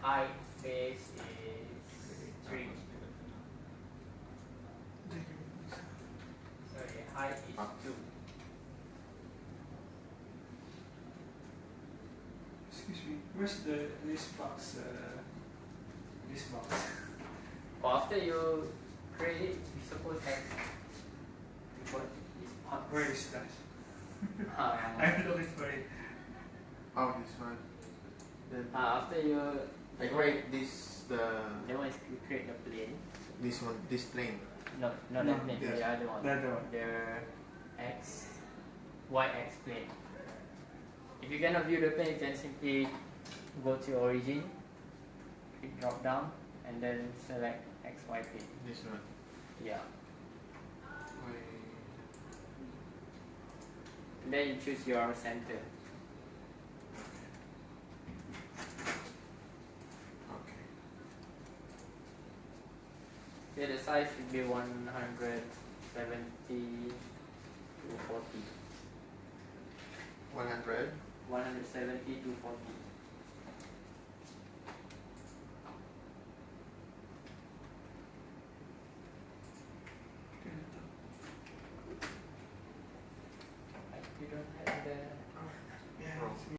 height face is 3. Sorry, height is 2. Excuse me, where's this box? This box. Well, after you create it, you suppose that you put this box. Where is that? Um, I'm looking for it. Oh, this one. Then after you I create this the one is you create the plane. this one, this plane. No, not No, the plane, yes. the other one. The other one. The y-x plane. If you cannot view the plane, you can simply go to your origin, click drop down, and then select XY plane. This one. Yeah. Wait. And then you choose your center. Okay. Here the size should be 170 to 40. 100. 170 to 40. You don't have the